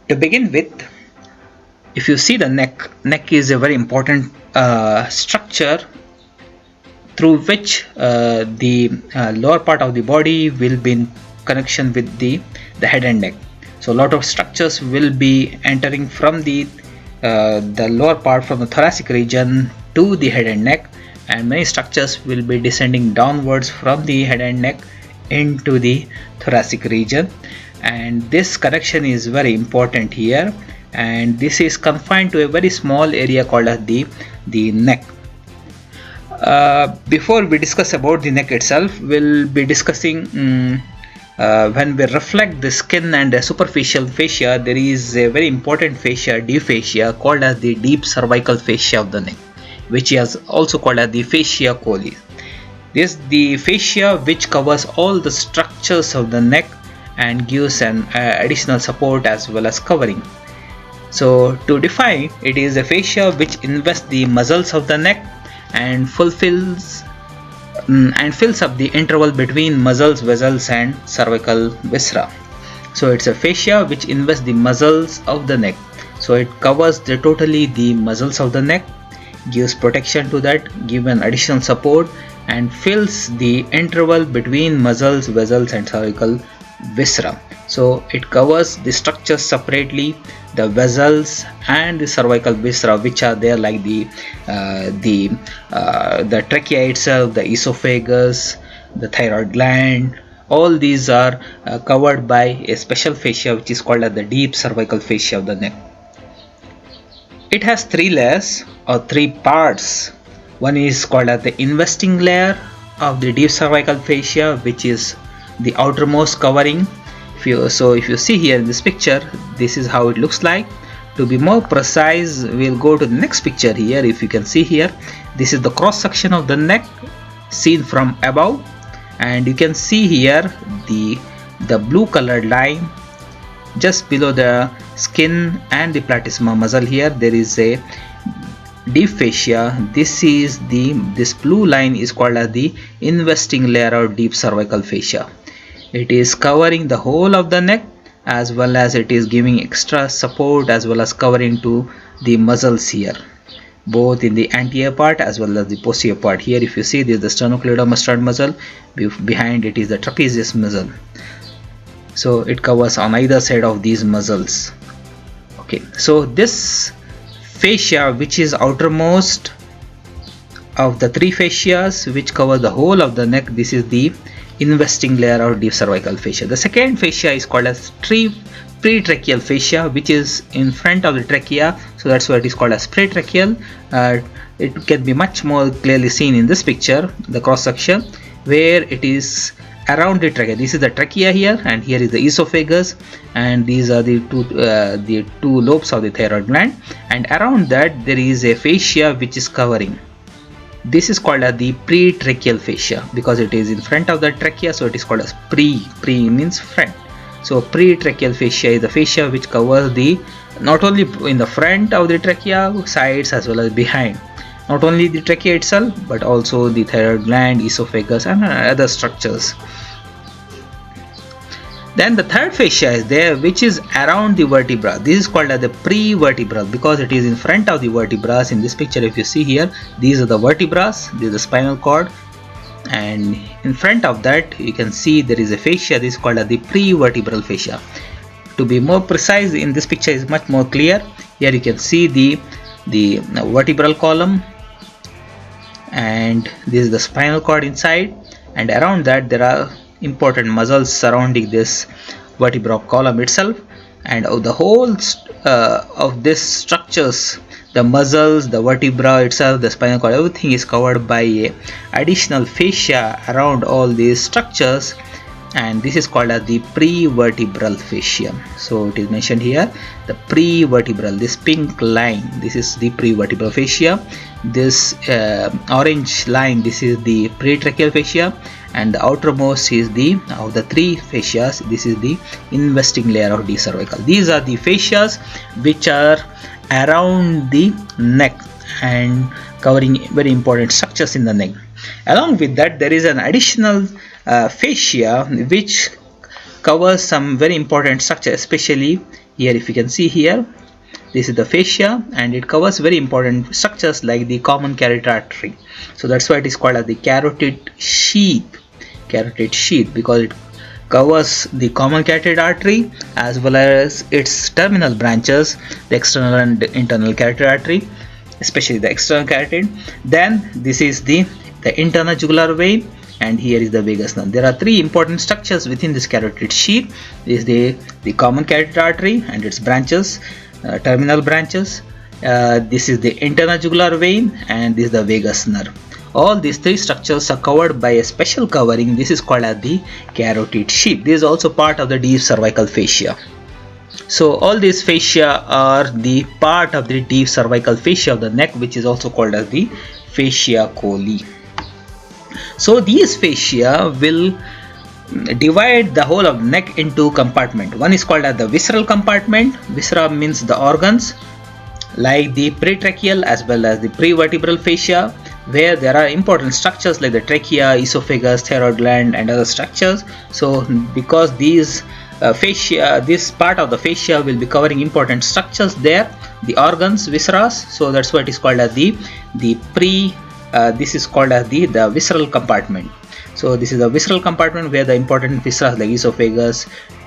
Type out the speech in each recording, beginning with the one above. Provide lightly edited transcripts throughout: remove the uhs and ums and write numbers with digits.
To begin with, if you see the neck is a very important structure through which the lower part of the body will be in connection with the head and neck. So a lot of structures will be entering from the lower part, from the thoracic region to the head and neck, and many structures will be descending downwards from the head and neck into the thoracic region. And this connection is very important here, and this is confined to a very small area called as the neck. Before we discuss about the neck itself, we'll be discussing when we reflect the skin and the superficial fascia, there is a very important fascia, deep fascia, called as the deep cervical fascia of the neck, which is also called as the fascia coli. This the fascia which covers all the structures of the neck and gives an additional support as well as covering. So to define, it is a fascia which invests the muscles of the neck and fills up the interval between muscles, vessels and cervical viscera. So it's a fascia which invests the muscles of the neck. So it covers totally the muscles of the neck, gives protection to that, gives an additional support, and fills the interval between muscles, vessels and cervical viscera. So it covers the structures separately, the vessels and the cervical viscera, which are there, like the trachea itself, the esophagus, the thyroid gland. All these are covered by a special fascia which is called as the deep cervical fascia of the neck. It has three layers or three parts. One is called as the investing layer of the deep cervical fascia, which is the outermost covering. If you see here in this picture, this is how it looks like. To be more precise, we'll go to the next picture here. If you can see here, this is the cross section of the neck seen from above, and you can see here the blue colored line just below the skin and the platysma muscle. Here there is a deep fascia. This blue line is called as the investing layer of deep cervical fascia. It is covering the whole of the neck, as well as it is giving extra support as well as covering to the muscles here, both in the anterior part as well as the posterior part. Here if you see, this is the sternocleidomastoid muscle, behind it is the trapezius muscle. So it covers on either side of these muscles. Okay, so this fascia, which is outermost of the three fascias which cover the whole of the neck, this is the investing layer of deep cervical fascia. The second fascia is called as pretracheal fascia, which is in front of the trachea, so that's why it is called as pretracheal. It can be much more clearly seen in this picture, the cross section, where it is around the trachea. This is the trachea here, and here is the esophagus, and these are the two lobes of the thyroid gland, and around that there is a fascia which is covering. This is called as the pretracheal fascia because it is in front of the trachea, so it is called as pre means front. So pretracheal fascia is the fascia which covers the not only in the front of the trachea, sides as well as behind, not only the trachea itself but also the thyroid gland, esophagus and other structures. Then the third fascia is there, which is around the vertebra. This is called as the prevertebral because it is in front of the vertebrae. In this picture, if you see here, these are the vertebrae, this is the spinal cord, and in front of that you can see there is a fascia. This is called as the prevertebral fascia. To be more precise, in this picture is much more clear. Here you can see the vertebral column, and this is the spinal cord inside, and around that there are important muscles surrounding this vertebral column itself, and the whole of these structures, the muscles, the vertebra itself, the spinal cord, everything is covered by a additional fascia around all these structures, and this is called as the prevertebral fascia. So it is mentioned here, the prevertebral, this pink line, this is the prevertebral fascia. This orange line, this is the pretracheal fascia, and the outermost is of the three fascias, this is the investing layer of the cervical. These are the fascias which are around the neck and covering very important structures in the neck. Along with that, there is an additional fascia which covers some very important structure, especially here. If you can see here, this is the fascia, and it covers very important structures like the common carotid artery. So that's why it is called as the carotid sheath, because it covers the common carotid artery as well as its terminal branches, the external and internal carotid artery, especially the external carotid. Then this is the internal jugular vein, and here is the vagus nerve. There are three important structures within this carotid sheath. This is the common carotid artery and its branches, terminal branches. This is the internal jugular vein, and this is the vagus nerve. All these three structures are covered by a special covering. This is called as the carotid sheath. This is also part of the deep cervical fascia. So all these fascia are the part of the deep cervical fascia of the neck, which is also called as the fascia coli. So these fascia will divide the whole of the neck into compartment. One is called as the visceral compartment. Viscera means the organs like the pretracheal as well as the prevertebral fascia, where there are important structures like the trachea, esophagus, thyroid gland, and other structures. So because these fascia, this part of the fascia will be covering important structures there, the organs, viscera. So that's why it is called as the visceral compartment. So this is the visceral compartment where the important viscera like esophagus,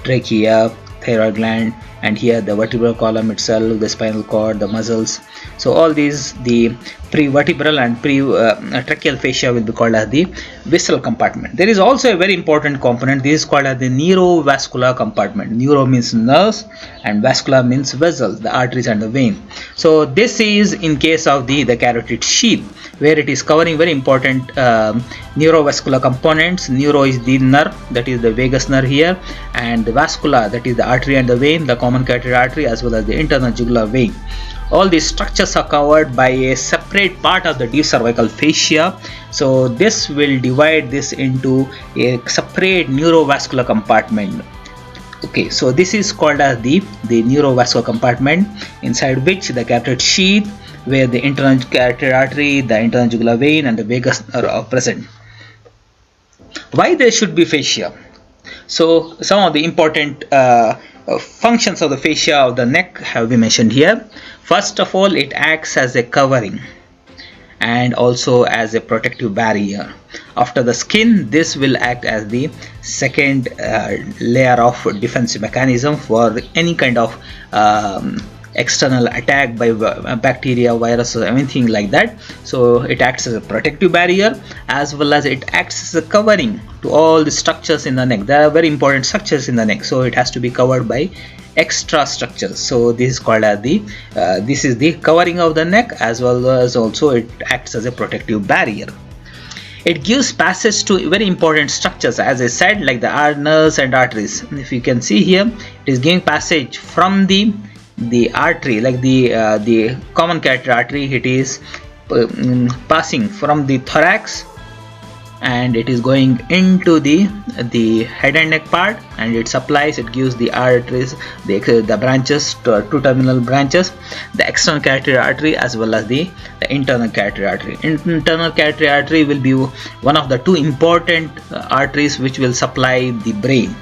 trachea, thyroid gland, and here the vertebral column itself, the spinal cord, the muscles. So all these, the prevertebral and tracheal fascia will be called as the visceral compartment. There is also a very important component. This is called as the neurovascular compartment. Neuro means nerves and vascular means vessels, the arteries and the vein. So this is in case of the carotid sheath, where it is covering very important neurovascular components. Neuro is the nerve, that is the vagus nerve here, and the vascular, that is the artery and the vein, the common carotid artery as well as the internal jugular vein. All these structures are covered by a separate part of the deep cervical fascia. So this will divide this into a separate neurovascular compartment. Okay, so this is called as the neurovascular compartment, inside which the carotid sheath, where the internal carotid artery, the internal jugular vein, and the vagus are present. Why there should be fascia? So some of the important functions of the fascia of the neck have been mentioned here. First of all, it acts as a covering and also as a protective barrier. After the skin, this will act as the second layer of defensive mechanism for any kind of external attack by bacteria, virus, or anything like that. So it acts as a protective barrier as well as it acts as a covering to all the structures in the neck. There are very important structures in the neck, so it has to be covered by extra structures. So this is called as this is the covering of the neck, as well as also it acts as a protective barrier. It gives passage to very important structures, as I said, like the nerves and arteries. If you can see here, it is giving passage from the artery, like the common carotid artery. It is passing from the thorax, and it is going into the head and neck part, and it supplies, it gives the arteries, the branches, two terminal branches, the external carotid artery as well as the internal carotid artery. Internal carotid artery will be one of the two important arteries which will supply the brain,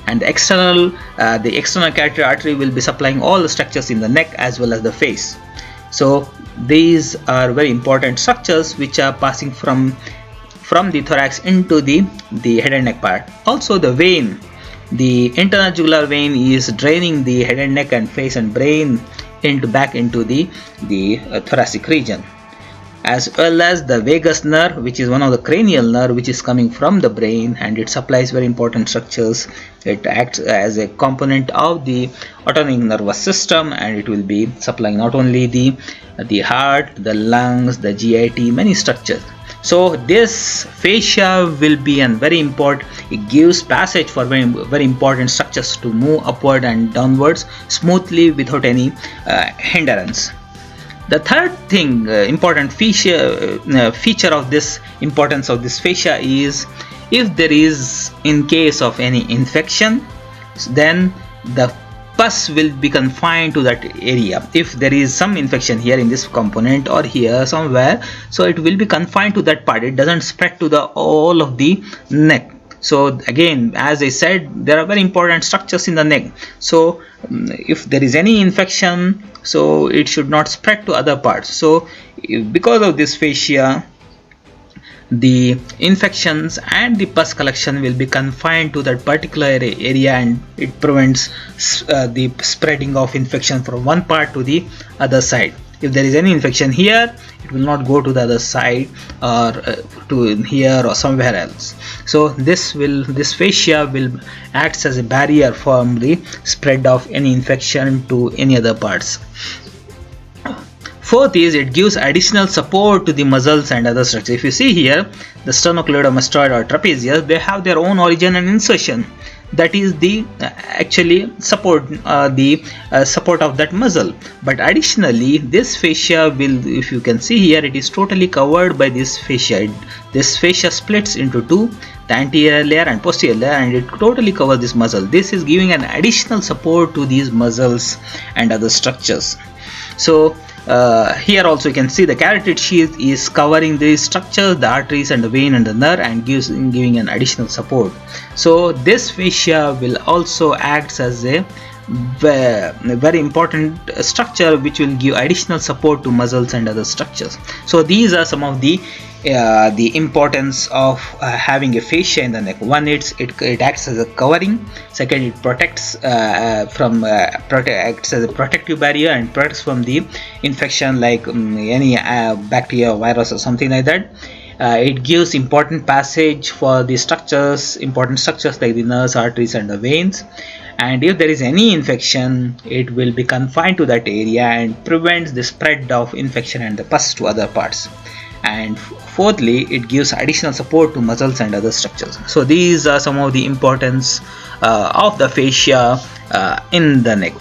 and the external carotid artery will be supplying all the structures in the neck as well as the face. So these are very important structures which are passing from the thorax into the head and neck part. Also the vein, the internal jugular vein is draining the head and neck and face and brain back into the thoracic region, as well as the vagus nerve, which is one of the cranial nerve which is coming from the brain, and it supplies very important structures. It acts as a component of the autonomic nervous system, and it will be supplying not only the heart, the lungs, the GIT, many structures. So this fascia will be very important. It gives passage for very important structures to move upward and downwards smoothly without any hindrance. The third thing, important feature of this importance of this fascia is, if there is, in case of any infection, then the pus will be confined to that area. If there is some infection here in this component or here somewhere, so it will be confined to that part. It doesn't spread to the all of the neck. So again, as I said, there are very important structures in the neck. So if there is any infection, so it should not spread to other parts. So because of this fascia, the infections and the pus collection will be confined to that particular area, and it prevents the spreading of infection from one part to the other side. If there is any infection here, it will not go to the other side or to here or somewhere else. So this fascia will acts as a barrier from the spread of any infection to any other parts. Fourth is, it gives additional support to the muscles and other structures. If you see here, the sternocleidomastoid or trapezius, they have their own origin and insertion. That is the actually support support of that muscle. But additionally, this fascia will, if you can see here, it is totally covered by this fascia. This fascia splits into two, the anterior layer and posterior layer, and it totally covers this muscle. This is giving an additional support to these muscles and other structures. So here also you can see the carotid sheath is covering these structures, the arteries and the vein and the nerve, and giving an additional support. So this fascia will also act as a very important structure which will give additional support to muscles and other structures. So these are some of the importance of having a fascia in the neck. One, it acts as a covering. Second, it protects acts as a protective barrier and protects from the infection like any bacteria or virus or something like that. It gives important passage for the important structures like the nerves, arteries and the veins. And if there is any infection, it will be confined to that area and prevents the spread of infection and the pus to other parts. And fourthly, it gives additional support to muscles and other structures. So these are some of the importance of the fascia in the neck.